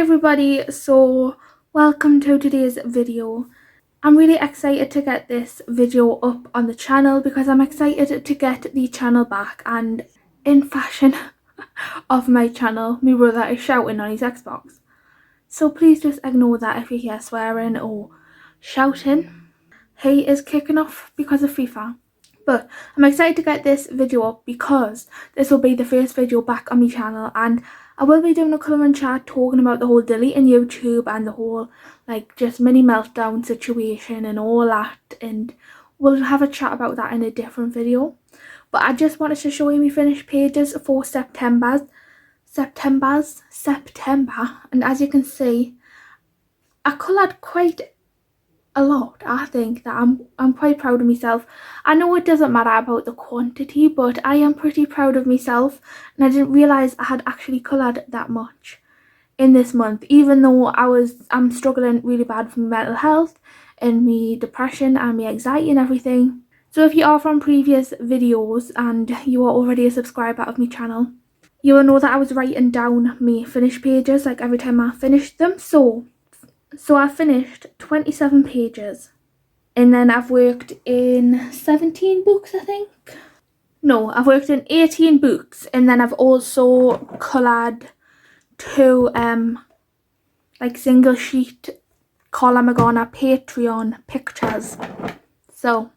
everybody, so welcome to today's video. I'm really excited to get this video up on the channel because I'm excited to get the channel back, and in fashion of my channel, my brother is shouting on his Xbox. So please just ignore that if you hear swearing or shouting. He is kicking off because of FIFA. But I'm excited to get this video up because this will be the first video back on my channel, and I will be doing a colouring chat talking about the whole deleting YouTube and the whole like just mini meltdown situation and all that, and we'll have a chat about that in a different video. But I just wanted to show you my finished pages for September, and as you can see, I coloured quite a lot. I think that I'm quite proud of myself. I know it doesn't matter about the quantity, but I am pretty proud of myself, and I didn't realise I had actually coloured that much in this month, even though I'm struggling really bad with my mental health and my depression and my anxiety and everything. So if you are from previous videos and you are already a subscriber of my channel, you will know that I was writing down my finished pages like every time I finished them. So I finished 27 pages, and then I've worked in 17 books, I think. No, I've worked in 18 books, and then I've also coloured 2 like single sheet Column-A-Gonna Patreon pictures. So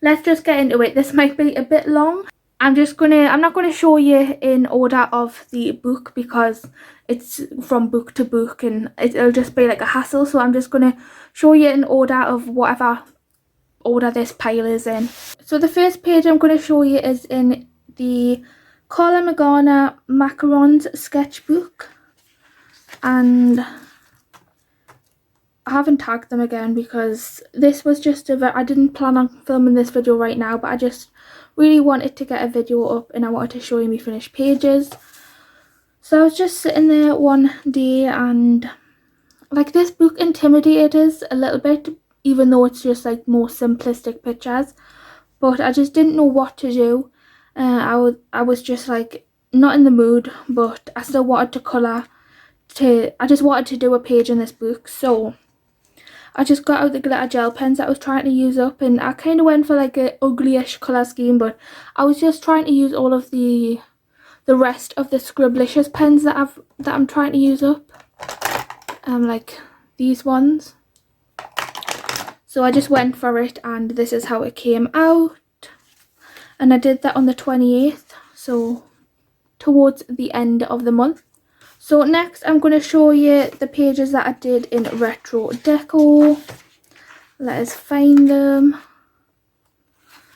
let's just get into it. This might be a bit long. I'm not gonna show you in order of the book because it's from book to book and it'll just be like a hassle. So I'm just gonna show you in order of whatever order this pile is in. So the first page I'm gonna show you is in the Column-A-Gonna Macarons sketchbook, and I haven't tagged them again because this was just I didn't plan on filming this video right now, but I just really wanted to get a video up and I wanted to show you my finished pages. So I was just sitting there one day, and like this book intimidated us a little bit, even though it's just like more simplistic pictures, but I just didn't know what to do. I was just like not in the mood, but I still wanted to colour. I just wanted to do a page in this book, so I just got out the glitter gel pens that I was trying to use up, and I kind of went for like a uglyish colour scheme, but I was just trying to use all of the rest of the Scribblicious pens that I'm trying to use up, like these ones. So I just went for it, and this is how it came out, and I did that on the 28th, so towards the end of the month. So next I'm going to show you the pages that I did in Retro Deco. Let us find them.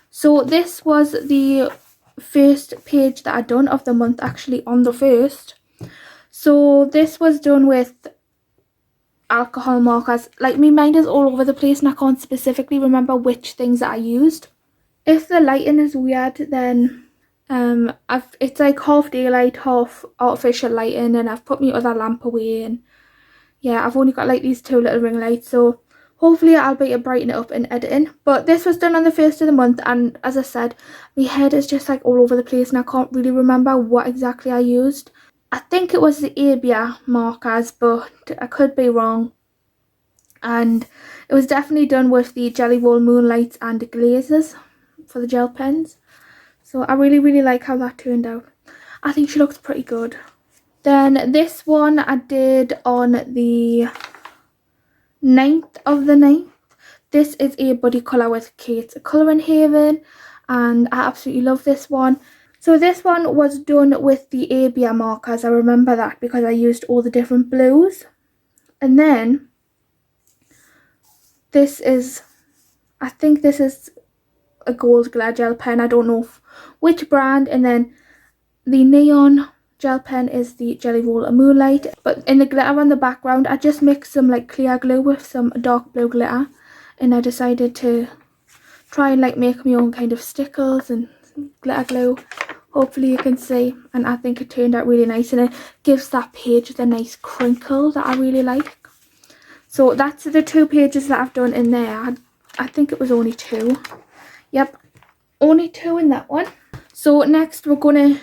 So this was the first page that I done of the month, actually on the 1st. So this was done with alcohol markers. Like, my mind is all over the place and I can't specifically remember which things that I used. If the lighting is weird, then it's like half daylight, half artificial lighting, and I've put my other lamp away, and yeah, I've only got like these 2 little ring lights, so hopefully I'll be able to brighten it up in editing. But this was done on the 1st of the month, and as I said, my head is just like all over the place and I can't really remember what exactly I used. I think it was the Abia markers, but I could be wrong. And it was definitely done with the Jelly Roll Moonlights and glazes for the gel pens. So I really like how that turned out. I think she looks pretty good. Then this one I did on the 9th of the 9th. This is a buddy colour with Kate's Colouring Haven, and I absolutely love this one. So this one was done with the Abia markers. I remember that because I used all the different blues. And then this is, I think this is a gold glitter gel pen. I don't know which brand. And then the neon gel pen is the Jelly Roll Moonlight. But in the glitter on the background, I just mixed some like clear glue with some dark blue glitter, and I decided to try and like make my own kind of stickers and glitter glue. Hopefully you can see, and I think it turned out really nice, and it gives that page the nice crinkle that I really like. So that's the 2 pages that I've done in there. I think it was only 2. Yep, only 2 in that one. So next we're going to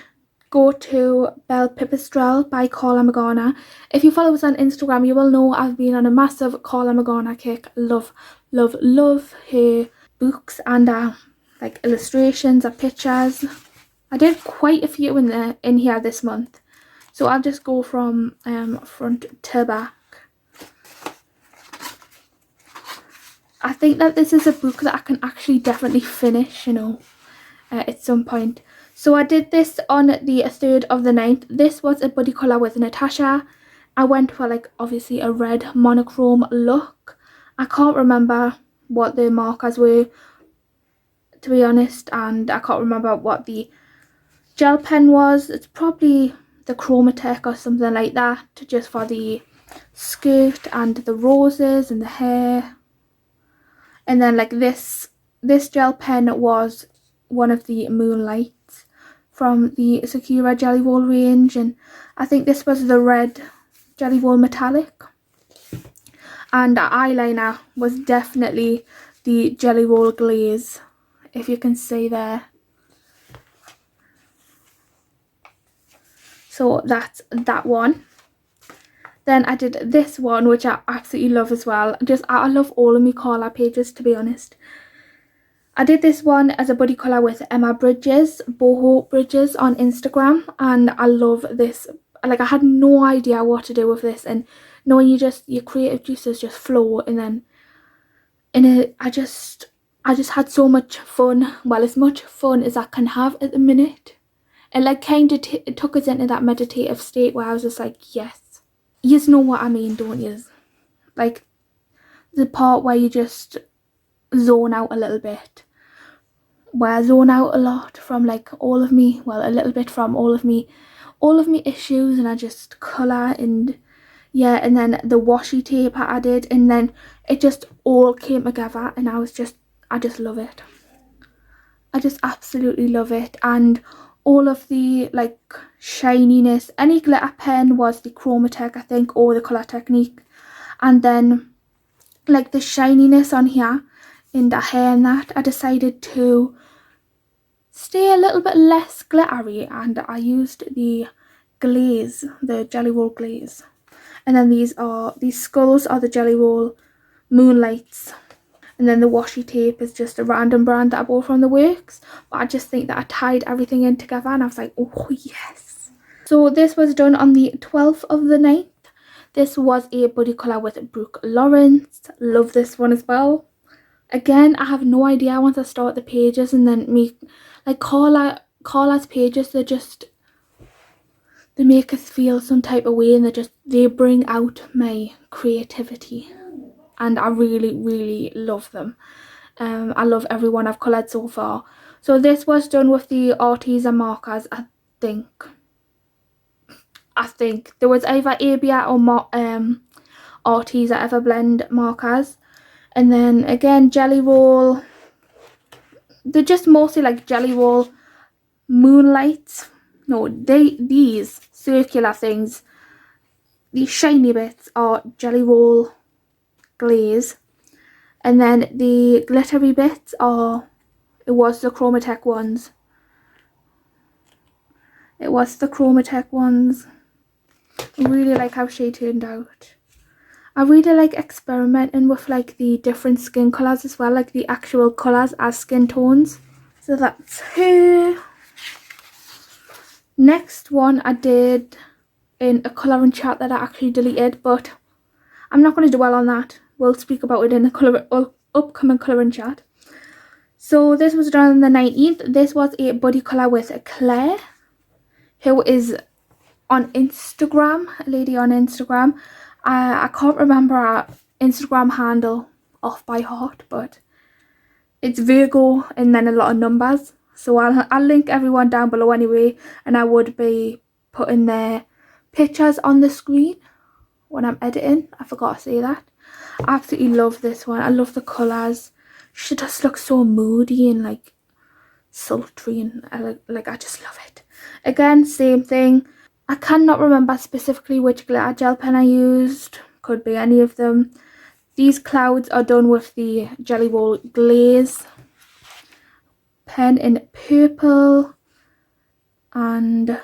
go to Belle Pipistrelle by Carla Magana. If you follow us on Instagram, you will know I've been on a massive Carla Magana kick. Love, love, love her books and like illustrations or pictures. I did quite a few in here this month, so I'll just go from front to back. I think that this is a book that I can actually definitely finish, you know, at some point. So I did this on the 3rd of the 9th. This was a buddy colour with Natasha. I went for like obviously a red monochrome look. I can't remember what the markers were, to be honest, and I can't remember what the gel pen was. It's probably the Chromatech or something like that, just for the skirt and the roses and the hair. And then like this gel pen was one of the Moonlights from the Sakura Jelly Roll range, and I think this was the red Jelly Roll Metallic. And the eyeliner was definitely the Jelly Roll Glaze, if you can see there. So that's that one. Then I did this one, which I absolutely love as well. I love all of my colour pages, to be honest. I did this one as a buddy colour with Emma Bridges, Boho Bridges on Instagram, and I love this. Like, I had no idea what to do with this, and knowing your creative juices just flow, and then I just had so much fun. Well, as much fun as I can have at the minute. It like kind of took us into that meditative state where I was just like, yes, you know what I mean, don't you? Like the part where you just zone out a little bit, where I zone out a lot from like all of me, well, a little bit from all of me issues, and I just colour, and yeah, and then the washi tape I added, and then it just all came together, and I just love it. I just absolutely love it. And all of the like shininess, any glitter pen was the Chromatech, I think, or the Colour Technique, and then like the shininess on here in the hair and that, I decided to stay a little bit less glittery, and I used the glaze, the Jelly Roll glaze. And then these skulls are the Jelly Roll Moonlights, and then the washi tape is just a random brand that I bought from the works, but I just think that I tied everything in together, and I was like, oh yes. So this was done on the 12th of the 9th. This was a buddy colour with Brooke Lawrence. Love this one as well. Again, I have no idea once I start the pages, and then like Carla's pages, they make us feel some type of way, and they bring out my creativity, and I really, really love them. I love every one I've coloured so far. So this was done with the Arteza markers, I think. There was either Abia or Arteza Everblend markers. And then again, Jelly Roll. They're just mostly like Jelly Roll Moonlights. No, these circular things, these shiny bits, are Jelly Roll Glaze. And then the glittery bits it was the Chromatech ones. I really like how she turned out. I really like experimenting with like the different skin colours as well, like the actual colours as skin tones. So that's her. Next one I did in a colouring chart that I actually deleted, but I'm not going to dwell on that. We'll speak about it in the upcoming colouring chart. So this was done on the 19th. This was a buddy colour with Claire, who is on Instagram, a lady on Instagram. I can't remember her Instagram handle off by heart, but it's Virgo and then a lot of numbers. So I'll link everyone down below anyway, and I would be putting their pictures on the screen when I'm editing. I forgot to say that. I absolutely love this one. I love the colours. She just looks so moody and like sultry, and I just love it. Again, same thing. I cannot remember specifically which glitter gel pen I used. Could be any of them. These clouds are done with the Jelly Roll Glaze pen in purple and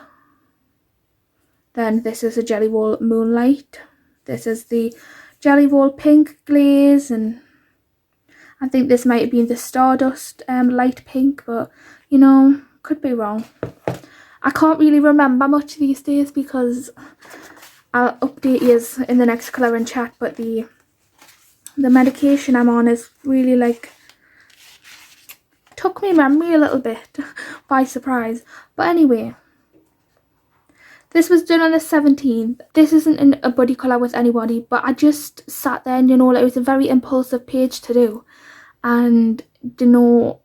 Then this is a Jelly Roll Moonlight. This is the Jelly Roll Pink glaze, and I think this might have been the Stardust light pink, but you know, could be wrong. I can't really remember much these days because I'll update you in the next colouring chat, but the medication I'm on is really like took me memory a little bit by surprise. But anyway, this was done on the 17th. This isn't a buddy colour with anybody, but I just sat there and, you know, it was a very impulsive page to do. And, you know,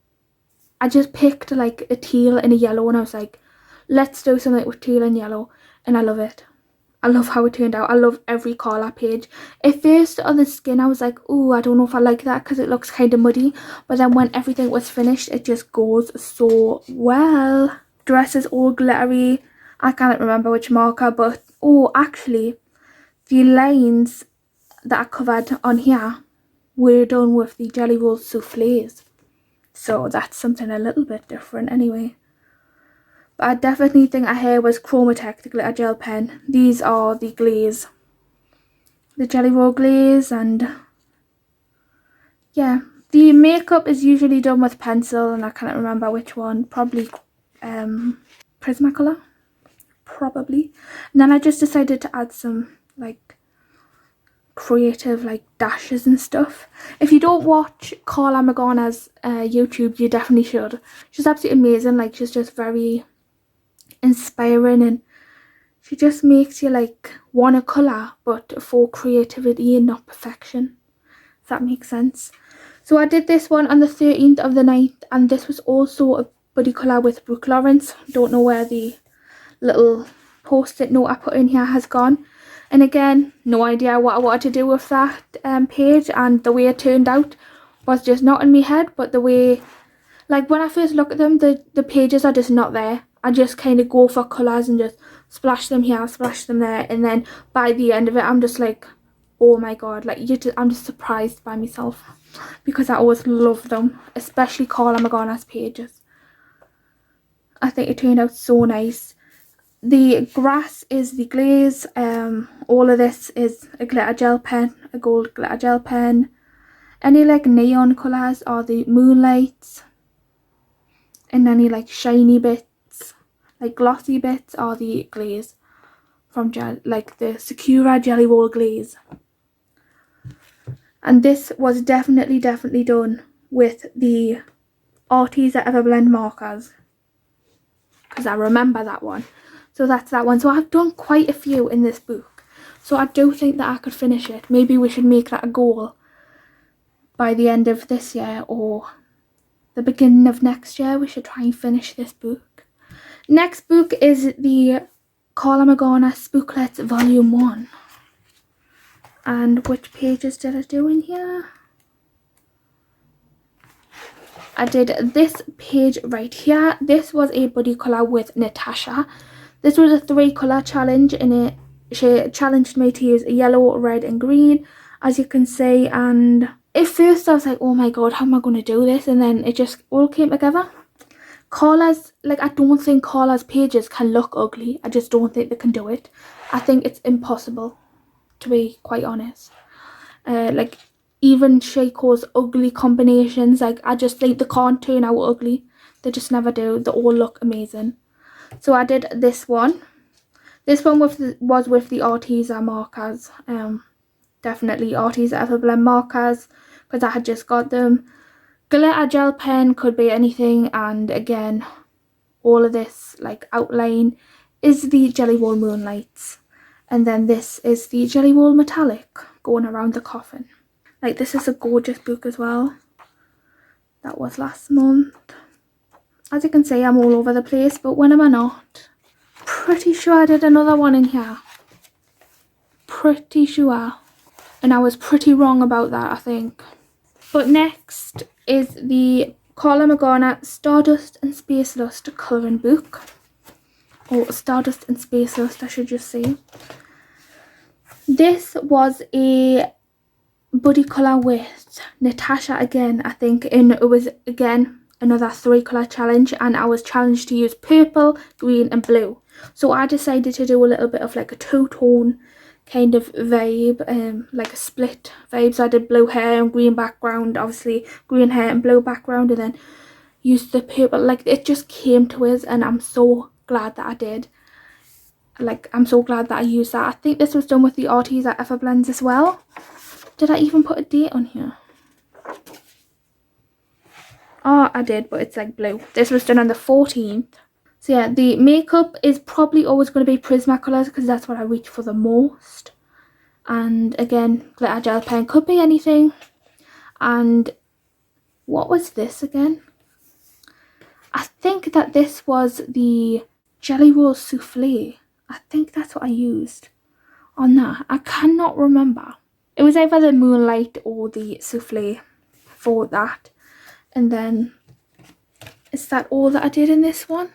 I just picked like a teal and a yellow, and I was like, let's do something with teal and yellow. And I love it. I love how it turned out. I love every colour page. At first on the skin I was like, oh, I don't know if I like that because it looks kind of muddy. But then when everything was finished, it just goes so well. Dress is all glittery. I can't remember which marker, but oh, actually the lines that I covered on here were done with the Jelly Roll soufflés. So that's something a little bit different anyway. But I definitely think her hair was Chromatech, the glitter gel pen. These are the glaze. The Jelly Roll glaze, and yeah. The makeup is usually done with pencil, and I can't remember which one. Probably Prismacolor. Probably. And then I just decided to add some like creative like dashes and stuff. If you don't watch Carla Magana's YouTube, you definitely should. She's absolutely amazing. Like, she's just very inspiring, and she just makes you like want to colour, but for creativity and not perfection, if that makes sense. So I did this one on the 13th of the 9th, and this was also a buddy colour with Brooke Lawrence. Don't know where the little post-it note I put in here has gone, and again, no idea what I wanted to do with that page, and the way it turned out was just not in my head. But the way, like, when I first look at them, the pages are just not there. I just kind of go for colours and just splash them here, splash them there, and then by the end of it I'm just like, oh my god, like, I'm just surprised by myself, because I always love them, especially Carla Magana's pages. I think it turned out so nice. The grass is the glaze. All of this is a glitter gel pen, a gold glitter gel pen. Any like neon colours are the moonlights, and any like shiny bits, like glossy bits, are the glaze from like the Sakura Jelly Roll glaze. And this was definitely done with the Arteza Everblend markers, because I remember that one. So that's that one. So I've done quite a few in this book, so I do think that I could finish it. Maybe we should make that a goal by the end of this year or the beginning of next year. We should try and finish this book. Next book is the Carla Magana Spooklets Volume 1. And which pages did I do in here? I did this page right here. This was a buddy colour with Natasha. This was a 3-colour challenge, and she challenged me to use yellow, red and green, as you can see. And at first I was like, oh my god, how am I going to do this? And then it just all came together. Carla's, like, I don't think Carla's pages can look ugly. I just don't think they can do it. I think it's impossible, to be quite honest. Like, even Shaiko's ugly combinations, like, I just think they can't turn out ugly. They just never do. They all look amazing. So I did this one. This one was with the Arteza markers. Definitely Arteza Everblend markers, because I had just got them. Glitter gel pen, could be anything. And again, all of this like outline is the Jelly Roll Moonlights. And then this is the Jelly Roll Metallic going around the coffin. Like, this is a gorgeous book as well. That was last month. As you can see, I'm all over the place, but when am I not? Pretty sure I did another one in here. Pretty sure. And I was pretty wrong about that, I think. But next is the Carla Magana Stardust and Space Lust colouring book. Or Stardust and Space Lust, I should just say. This was a buddy colour with Natasha again, I think. And it was, again, another 3-colour challenge, and I was challenged to use purple, green and blue. So I decided to do a little bit of like a two-tone kind of vibe, like a split vibe. So I did blue hair and green background, obviously green hair and blue background, and then used the purple. Like, it just came to us, and I'm so glad that I did. Like, I'm so glad that I used that. I think this was done with the Arteza Everblends as well. Did I even put a date on here? Oh, I did, but it's like blue. This was done on the 14th. So yeah, the makeup is probably always going to be Prismacolors because that's what I reach for the most. And again, glitter gel pen, could be anything. And what was this again? I think that this was the Jelly Roll Souffle. I think that's what I used on that. I cannot remember. It was either the Moonlight or the Souffle for that. And then, is that all that I did in this one?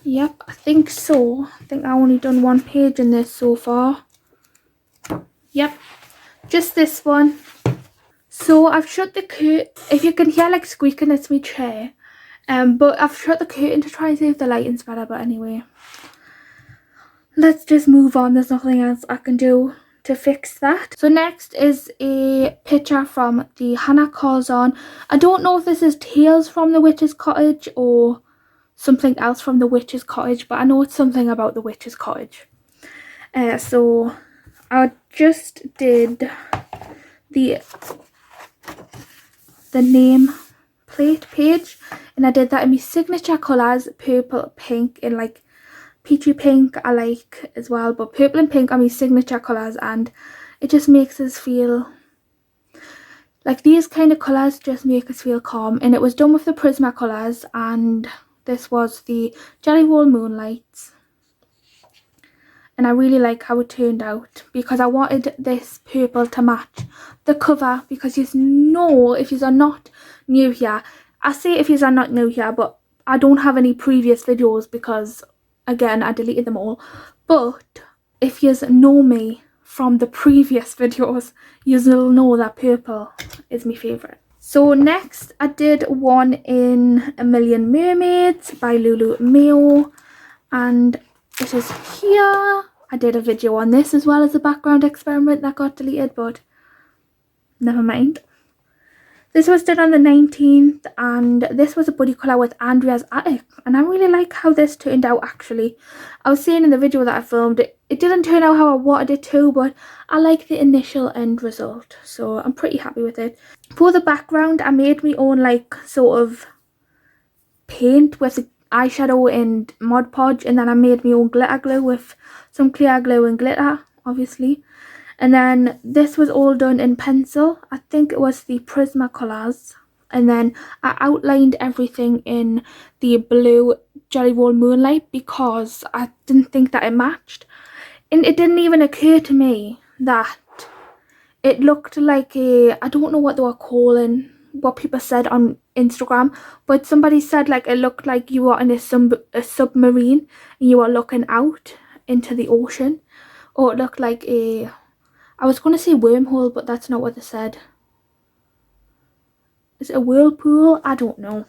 Yep, I think so. I think I only done one page in this so far. Yep, just this one. So I've shut the curtain. If you can hear like squeaking, it's my chair. But I've shut the curtain to try and see if the lighting's better. But anyway, let's just move on. There's nothing else I can do to fix that. So next is a picture from the Hannah Corzon. I don't know if this is Tales from the Witch's Cottage or something else from the Witch's Cottage, but I know it's something about the Witch's Cottage. So I just did the name plate page, and I did that in my signature colours, purple, pink, and like peachy pink I like as well, but purple and pink are my signature colours, and it just makes us feel like these kind of colours just make us feel calm. And it was done with the Prismacolors, and this was the Jelly Roll Moonlights, and I really like how it turned out because I wanted this purple to match the cover, because you know, if you are not new here, I say if you are not new here, but I don't have any previous videos because again I deleted them all. But if you know me from the previous videos, you'll know that purple is my favourite. So next I did one in A Million Mermaids by Lulu Mayo, and it is here. I did a video on this as well as a background experiment that got deleted, but never mind. This was done on the 19th, and this was a buddy colour with Andrea's Attic, and I really like how this turned out actually. I was saying in the video that I filmed, it didn't turn out how I wanted it to, but I like the initial end result, so I'm pretty happy with it. For the background, I made my own like sort of paint with eyeshadow and Mod Podge, and then I made my own glitter glue with some clear glue and glitter, obviously. And then this was all done in pencil. I think it was the Prismacolors. And then I outlined everything in the blue Jelly Roll Moonlight because I didn't think that it matched. And it didn't even occur to me that it looked like a, I don't know what they were calling, what people said on Instagram, but somebody said like it looked like you were in a submarine and you were looking out into the ocean. Or it looked like a, I was going to say wormhole, but that's not what they said. Is it a whirlpool? I don't know.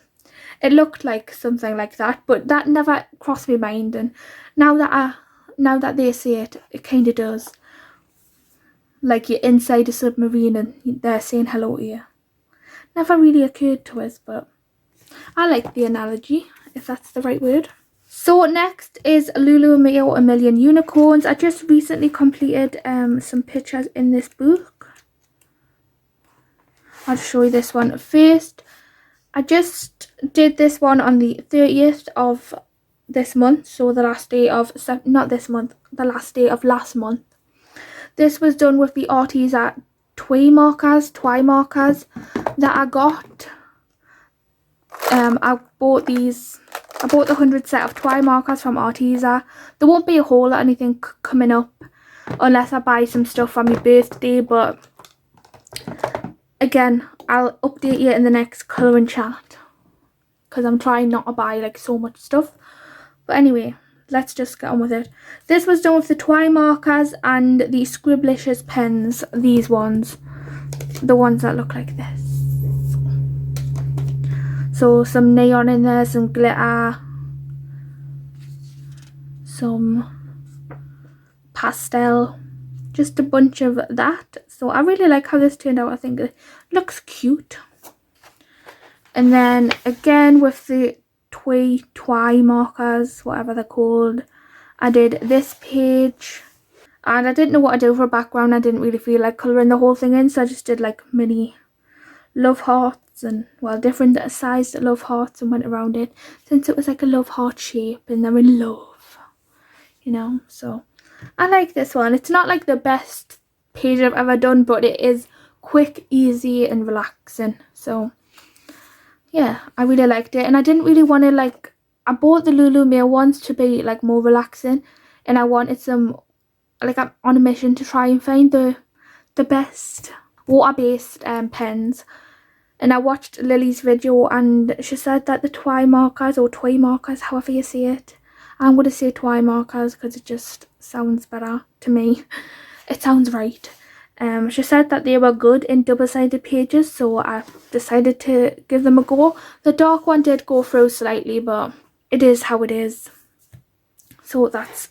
It looked like something like that, but that never crossed my mind. And now that they say it, it kind of does. Like you're inside a submarine and they're saying hello to you. Never really occurred to us, but I like the analogy, if that's the right word. So next is Lulu Mayo A Million Unicorns. I just recently completed some pictures in this book. I'll show you this one first. I just did this one on the 30th of this month, so the last day of, not this month, the last day of last month. This was done with the Arteza Twi markers that I got. I bought the 100 set of Twi markers from Arteza. There won't be a haul or anything coming up unless I buy some stuff for my birthday, but again, I'll update you in the next colouring chat because I'm trying not to buy like so much stuff. But anyway, let's just get on with it. This was done with the Twi markers and the Scribblicious pens, these ones, the ones that look like this. So some neon in there, some glitter, some pastel, just a bunch of that. So I really like how this turned out. I think it looks cute. And then again with the twi markers, whatever they're called, I did this page, and I didn't know what to do for a background. I didn't really feel like colouring the whole thing in, so I just did like mini love hearts and, well, different sized love hearts and went around it, since it was like a love heart shape and they're in love, you know. So I like this one. It's not like the best page I've ever done, but it is quick, easy and relaxing. So yeah, I really liked it. And I didn't really want to, like, I bought the Lulu Mail ones to be like more relaxing, and I wanted some, like, I'm on a mission to try and find the best water-based pens. And I watched Lily's video, and she said that the twi markers, or twi markers, however you say it, I'm going to say twi markers because it just sounds better to me. It sounds right. She said that they were good in double-sided pages, so I decided to give them a go. The dark one did go through slightly, but it is how it is. So that's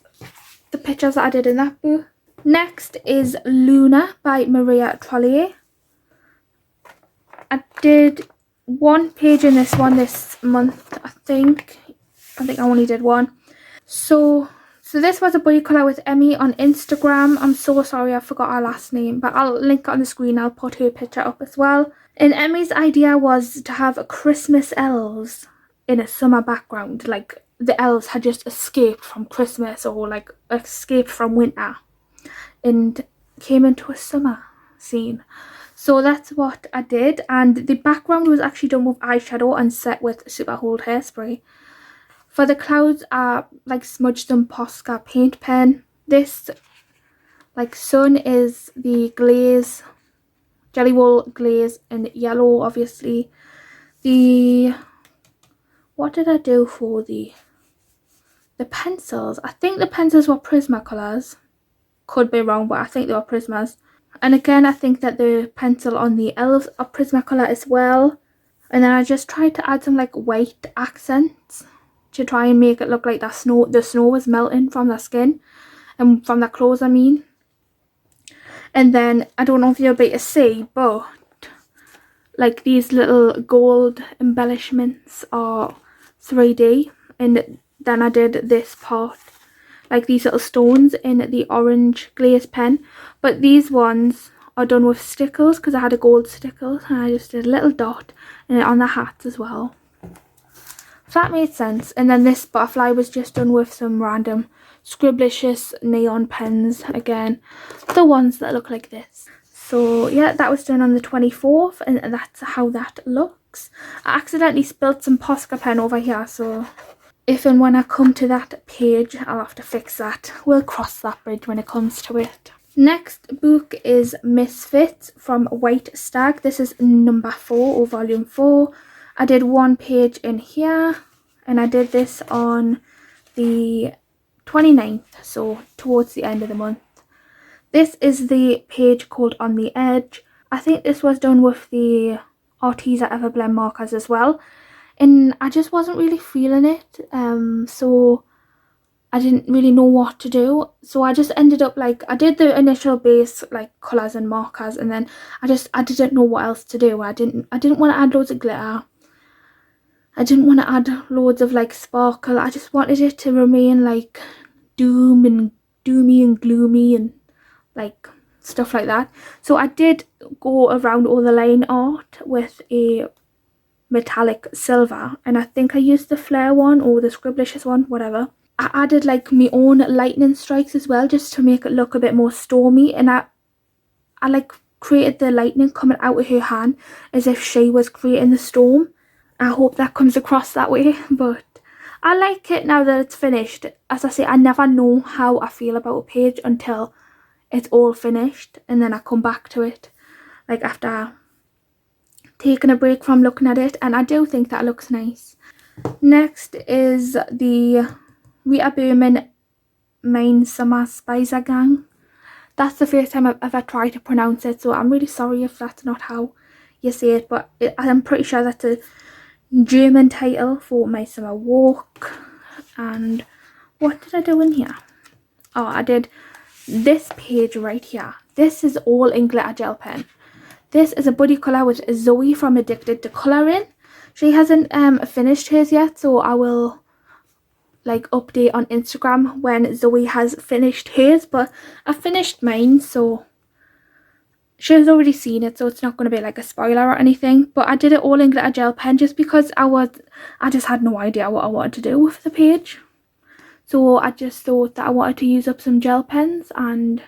the pictures that I did in that book. Next is Luna by Maria Trollier. I did one page in this one this month, I think. I only did one. So this was a boy colour with Emmy on Instagram. I'm so sorry, I forgot her last name, but I'll link it on the screen. I'll put her picture up as well. And Emmy's idea was to have Christmas elves in a summer background, like the elves had just escaped from Christmas, or like escaped from winter and came into a summer scene. So that's what I did, and the background was actually done with eyeshadow and set with Super Hold hairspray. For the clouds, I like smudged some Posca paint pen. This like sun is the glaze, jelly roll glaze in yellow, obviously. What did I do for the pencils? I think the pencils were Prismacolors. Could be wrong, but I think they were Prismas. And again, I think that the pencil on the elves are Prismacolor as well. And then I just tried to add some like white accents to try and make it look like the snow was melting from their skin and from their clothes, I mean. And then I don't know if you'll be able to see, but like these little gold embellishments are 3D. And then I did this part, like these little stones in the orange glaze pen, but these ones are done with stickles because I had a gold stickle, and I just did a little dot and on the hats as well. So that made sense. And then this butterfly was just done with some random Scribblicious neon pens, again, the ones that look like this. So yeah, that was done on the 24th, and that's how that looks. I accidentally spilled some Posca pen over here, so if and when I come to that page, I'll have to fix that. We'll cross that bridge when it comes to it. Next book is Misfits from White Stag. This is number 4, or volume 4. I did one page in here, and I did this on the 29th, so towards the end of the month. This is the page called On the Edge. I think this was done with the Arteza Everblend markers as well, and I just wasn't really feeling it, so I didn't really know what to do. So I just ended up, like, I did the initial base like colours and markers, and then I didn't know what else to do. I didn't want to add loads of glitter. I didn't want to add loads of like sparkle. I just wanted it to remain like doomy and gloomy and like stuff like that. So I did go around all the line art with a metallic silver, and I think I used the flare one or the Scribblicious one, whatever. I added like my own lightning strikes as well, just to make it look a bit more stormy, and I like created the lightning coming out of her hand as if she was creating the storm. I hope that comes across that way, but I like it now that it's finished. As I say, I never know how I feel about a page until it's all finished, and then I come back to it like after taking a break from looking at it, and I do think that looks nice. Next is the Rita Berman Main Summer Spicer Gang. That's the first time I've ever tried to pronounce it, so I'm really sorry if that's not how you say it, but I'm pretty sure that's a German title for my summer walk. And what did I do in here? Oh, I did this page right here. This is all in glitter gel pen. This is a buddy colour with Zoe from Addicted to Colouring. She hasn't finished hers yet, so I will like update on Instagram when Zoe has finished hers, but I finished mine, so she's already seen it, so it's not going to be like a spoiler or anything. But I did it all in glitter gel pen just because I just had no idea what I wanted to do with the page. So I just thought that I wanted to use up some gel pens, and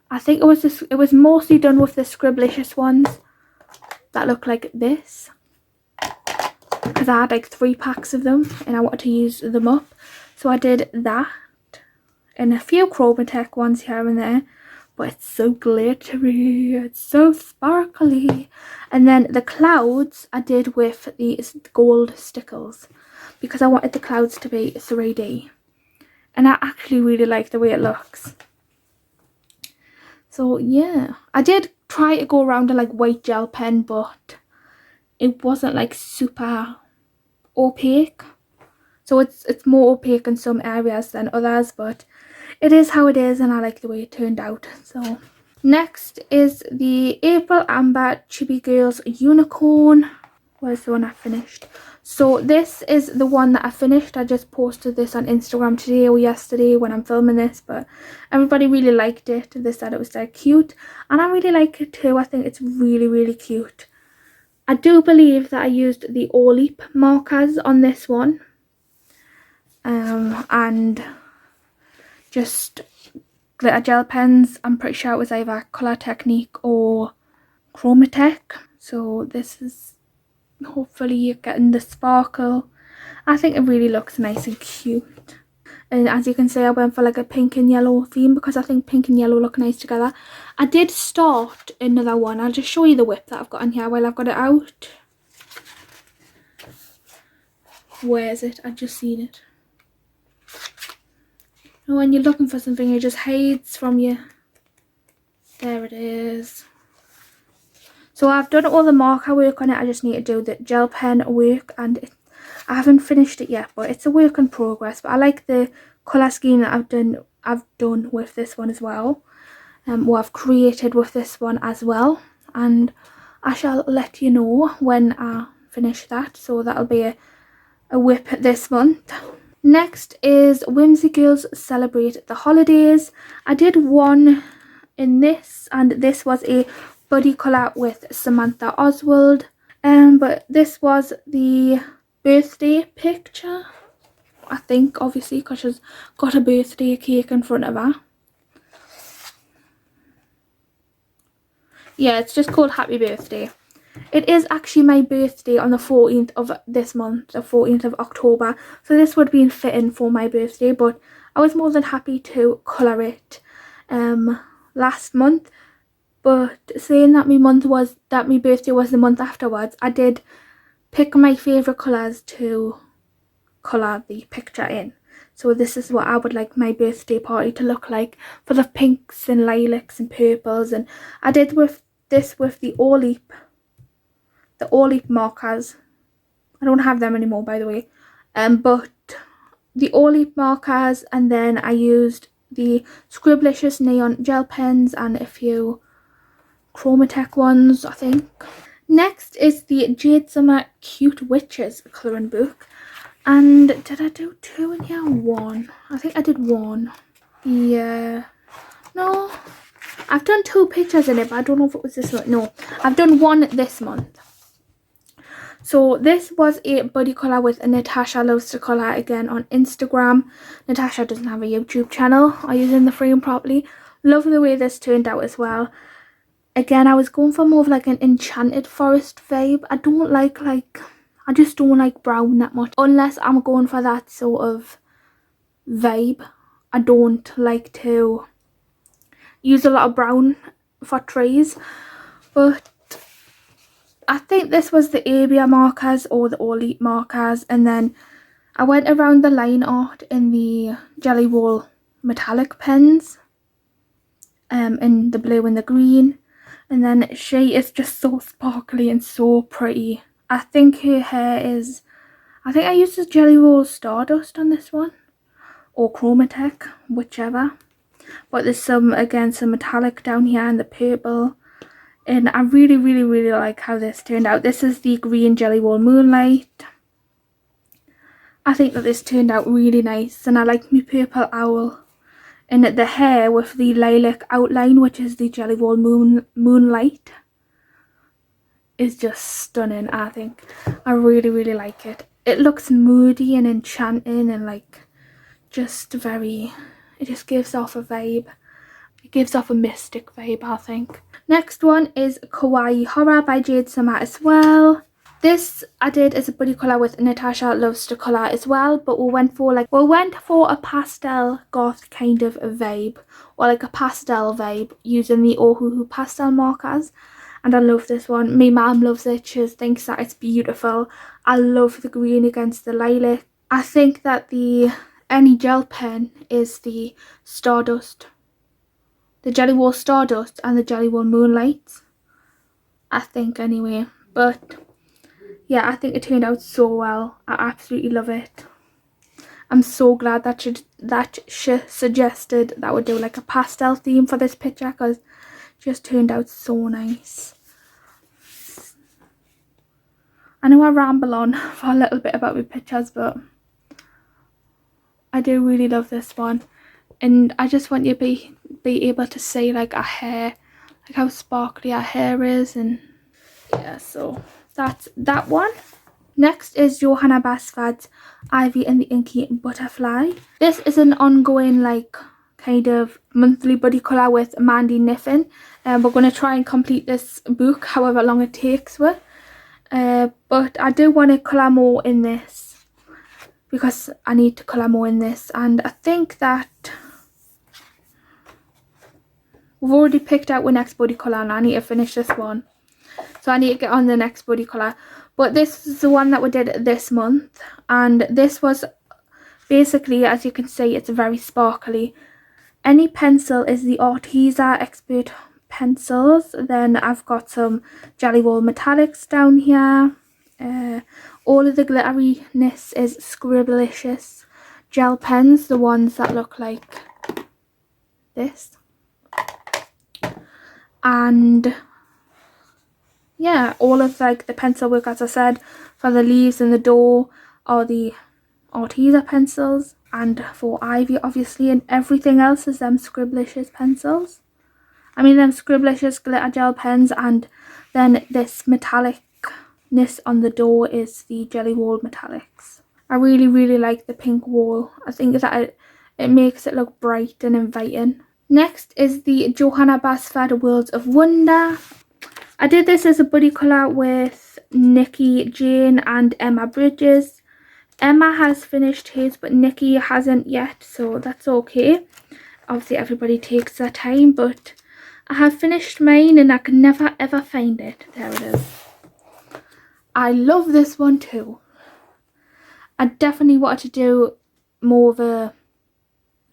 I think it was mostly done with the Scribblicious ones that look like this, because I had like 3 packs of them and I wanted to use them up. So I did that and a few Chromatech ones here and there, but it's so glittery, it's so sparkly. And then the clouds I did with these gold stickers because I wanted the clouds to be 3D, and I actually really like the way it looks. So yeah, I did try to go around a like white gel pen, but it wasn't like super opaque. So it's more opaque in some areas than others, but it is how it is and I like the way it turned out. So next is the April Amber Chibi Girls Unicorn. Where's the one I finished? So this is the one that I finished. I just posted this on Instagram today or yesterday when I'm filming this, but everybody really liked it. They said it was so cute, and I really like it too. I think it's really, really cute. I do believe that I used the All-Leap markers on this one, and just glitter gel pens. I'm pretty sure it was either Colour Technique or Chromatech. So this is, hopefully you're getting the sparkle. I think it really looks nice and cute. And as you can see, I went for like a pink and yellow theme because I think pink and yellow look nice together. I did start another one. I'll just show you the whip that I've got in here while I've got it out. Where is it? I've just seen it. And when you're looking for something, it just hides from you. There it is. So I've done all the marker work on it. I just need to do the gel pen work, and I haven't finished it yet, but it's a work in progress. But I like the colour scheme that I've done with this one as well. What I've created with this one as well, and I shall let you know when I finish that. So that'll be a whip this month. Next is Whimsy Girls Celebrate the Holidays. I did one in this, and this was a buddy colour with Samantha Oswald. But this was the birthday picture, I think, obviously, because she's got a birthday cake in front of her. Yeah, it's just called Happy Birthday. It is actually my birthday on the 14th of this month, the 14th of October. So this would be fitting for my birthday, but I was more than happy to colour it last month. But saying that my birthday was the month afterwards, I did pick my favourite colours to colour the picture in. So this is what I would like my birthday party to look like, for the pinks and lilacs and purples. And I did with this with the All-Leap markers. I don't have them anymore, by the way. But the All-Leap markers, and then I used the Scribblicious neon gel pens and a few Chromatech ones, I think. Next is the Jade Summer Cute Witches colouring book. And did I do 2 in here? 1. I think I did 1. Yeah. No. I've done 2 pictures in it, but I don't know if it was this one. No. I've done 1 this month. So this was a buddy colour with a Natasha Loves to Colour, again on Instagram. Natasha doesn't have a YouTube channel. I use in the frame properly. Love the way this turned out as well. Again, I was going for more of like an Enchanted Forest vibe. I just don't like brown that much. Unless I'm going for that sort of vibe. I don't like to use a lot of brown for trees. But I think this was the Abia markers or the All-Leap markers. And then I went around the line art in the Jelly Roll metallic pens. In the blue and the green. And then she is just so sparkly and so pretty. I think her hair is, I think I used the Jelly Roll Stardust on this one, or Chromatech, whichever. But there's some, again, some metallic down here and the purple. And I really, really, really like how this turned out. This is the green Jelly Roll Moonlight. I think that this turned out really nice, and I like my purple owl. And the hair with the lilac outline, which is the Jelly Roll Moonlight, is just stunning, I think. I really, really like it. It looks moody and enchanting and like just very, it just gives off a vibe. It gives off a mystic vibe, I think. Next one is Kawaii Horror by Jade Summer as well. This I did as a buddy colour with Natasha Loves to Colour as well, but we went for a pastel goth kind of a vibe, or like a pastel vibe using the Ohuhu pastel markers. And I love this one. My mum loves it. She thinks that it's beautiful. I love the green against the lilac. I think that the Any gel pen is the Stardust. The Jelly Roll Stardust and the Jelly Roll Moonlight. I think anyway. But yeah, I think it turned out so well. I absolutely love it. I'm so glad that she suggested that we do like a pastel theme for this picture, because it just turned out so nice. I know I ramble on for a little bit about my pictures, but I do really love this one. And I just want you to be able to see like our hair, like how sparkly our hair is. And yeah, so that's that one. Next is Johanna Basfad's Ivy and the Inky Butterfly. This is an ongoing like kind of monthly buddy colour with Mandi Niffin. We're going to try and complete this book however long it takes with. But I do want to colour more in this, because I need to colour more in this, and I think that we've already picked out our next body colour and I need to finish this one. So I need to get on the next body colour. But this is the one that we did this month, and this was basically, as you can see, it's very sparkly. Any pencil is the Arteza Expert pencils. Then I've got some Jelly Roll metallics down here. All of the glitteriness is Scribblicious gel pens, the ones that look like this. And yeah, all of like the pencil work, as I said, for the leaves and the door are the Arteza pencils, and for Ivy obviously, and everything else is them Scribblicious pencils. I mean them Scribblicious glitter gel pens, and then this metallicness on the door is the Jelly Roll metallics. I really, really like the pink wall. I think that it makes it look bright and inviting. Next is the Johanna Basfad Worlds of Wonder. I did this as a buddy colour with Nikki Jayne and Emma Bridges. Emma has finished his, but Nikki hasn't yet, so that's okay. Obviously everybody takes their time, but I have finished mine and I can never ever find it. There it is. I love this one too. I definitely wanted to do more of a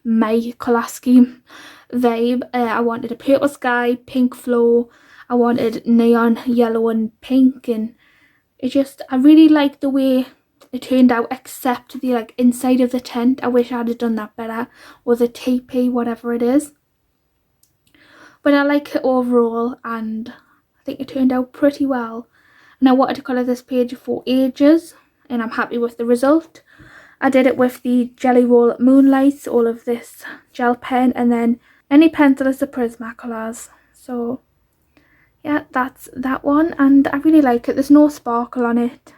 my colour scheme vibe. I wanted a purple sky, pink floor. I wanted neon yellow and pink, and I really liked the way it turned out, except the like inside of the tent. I wish I'd have done that better, or the teepee, whatever it is. But I like it overall, and I think it turned out pretty well. And I wanted to colour this page for ages, and I'm happy with the result. I did it with the Jelly Roll Moonlights, all of this gel pen, and then any pencil is the Prismacolors. So yeah, that's that one, and I really like it. There's no sparkle on it.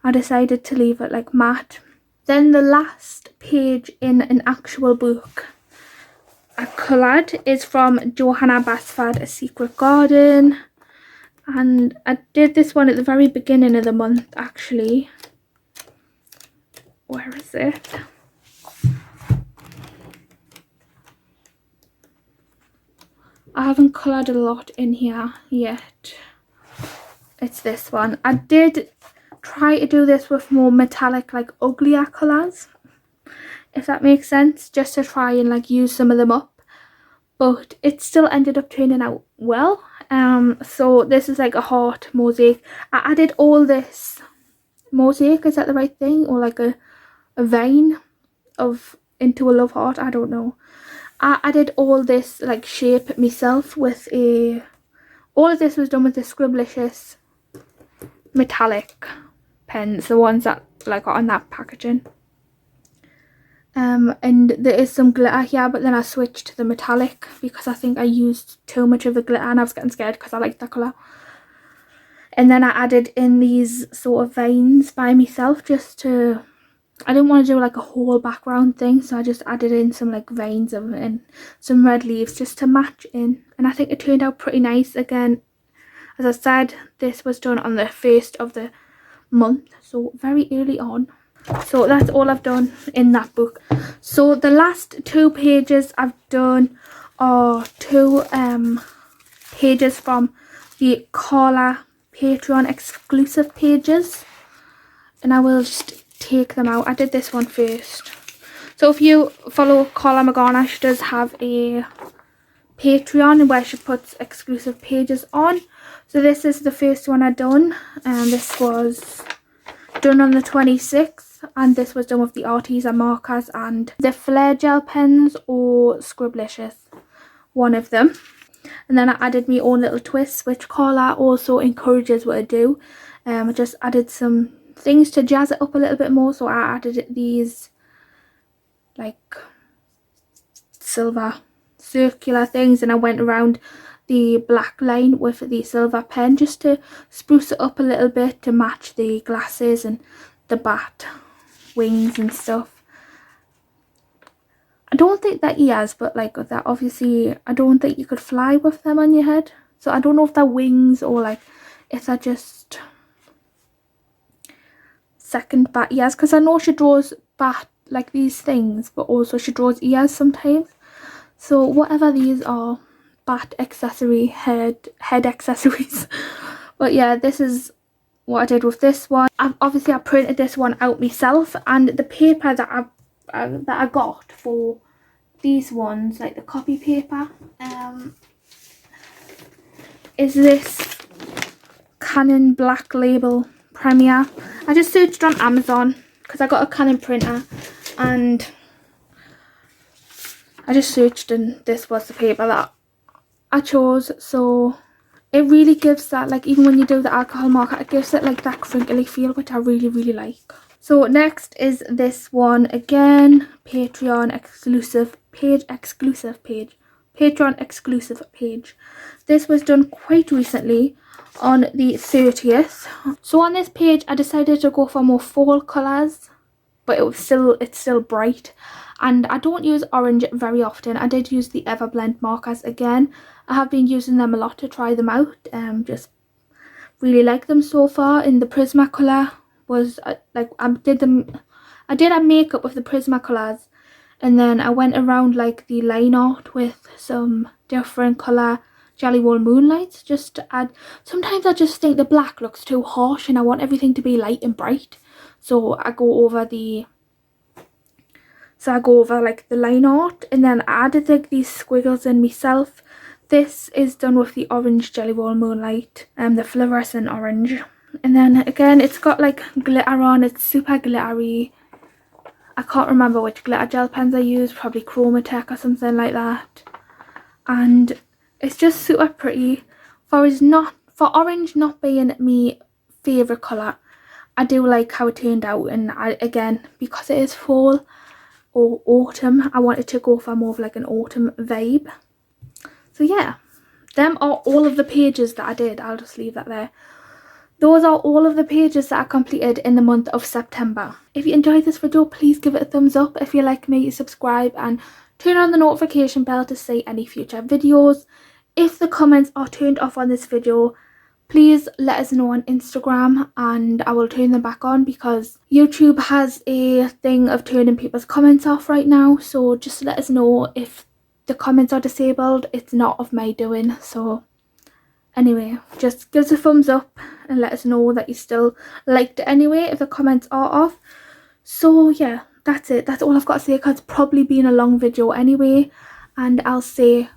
I decided to leave it like matte. Then the last page in an actual book I coloured is from Johanna Basfad, A Secret Garden. And I did this one at the very beginning of the month, actually. Where is it? I haven't coloured a lot in here yet. It's this one. I did try to do this with more metallic, like uglier colours, if that makes sense, just to try and like use some of them up. But it still ended up turning out well. So this is like a heart mosaic. I added all this mosaic, is that the right thing, or like a vein of into a love heart, I don't know. I did all this like shape myself with all of this was done with the Scribblicious metallic pens, the ones that like are on that packaging. And there is some glitter here, but then I switched to the metallic because I think I used too much of the glitter and I was getting scared because I like that colour. And then I added in these sort of veins by myself just to, I didn't want to do like a whole background thing, so I just added in some like veins and some red leaves just to match in, and I think it turned out pretty nice. Again, as I said, this was done on the 1st of the month, so very early on. So that's all I've done in that book. So the last 2 pages I've done are 2 pages from the Carla Patreon exclusive pages, and I will just take them out. I did this one first. So if you follow Carla McGarner, she does have a Patreon where she puts exclusive pages on. So this is the first one I done, and this was done on the 26th, and this was done with the Arteza markers and the Flare gel pens or Scribblicious, one of them. And then I added my own little twists, which Carla also encourages me to do. I just added some things to jazz it up a little bit more, so I added these like silver circular things, and I went around the black line with the silver pen just to spruce it up a little bit to match the glasses and the bat wings and stuff. I don't think they're ears, but like that, obviously I don't think you could fly with them on your head, so I don't know if they're wings or like if they're just second bat ears, because I know she draws bat like these things, but also she draws ears sometimes. So whatever these are, bat accessory, head accessories. But yeah, this is what I did with this one. Obviously I printed this one out myself, and the paper that I got for these ones, like the copy paper, is this Canon Black Label Premier. I just searched on Amazon because I got a Canon printer, and I just searched and this was the paper that I chose. So it really gives that, like, even when you do the alcohol marker, it gives it like that crinkly feel, which I really like. So next is this one again, Patreon exclusive page. Patreon exclusive page. This was done quite recently on the 30th. So on this page I decided to go for more fall colours, but it's still bright, and I don't use orange very often. I did use the Everblend markers again. I have been using them a lot to try them out, just really like them so far. In the Prismacolor was like I did a makeup with the Prismacolors, and then I went around like the line art with some different colour Jelly Roll Moonlights just to add. Sometimes I just think the black looks too harsh and I want everything to be light and bright, so I go over like the line art, and then I added like these squiggles in myself. This is done with the orange Jelly Roll Moonlight and the fluorescent orange. And then again, it's got like glitter on. It's super glittery. I can't remember which glitter gel pens I used, probably Chromatech or something like that. And it's just super pretty. For orange not being my favourite colour, I do like how it turned out. And again, because it is fall or autumn, I wanted to go for more of like an autumn vibe. So yeah, them are all of the pages that I did. I'll just leave that there. Those are all of the pages that I completed in the month of September. If you enjoyed this video, please give it a thumbs up. If you like me, subscribe and turn on the notification bell to see any future videos. If the comments are turned off on this video, please let us know on Instagram and I will turn them back on, because YouTube has a thing of turning people's comments off right now. So just let us know if the comments are disabled. It's not of my doing. So anyway, just give us a thumbs up and let us know that you still liked it anyway if the comments are off. So yeah, that's it. That's all I've got to say, because it's probably been a long video anyway. And I'll say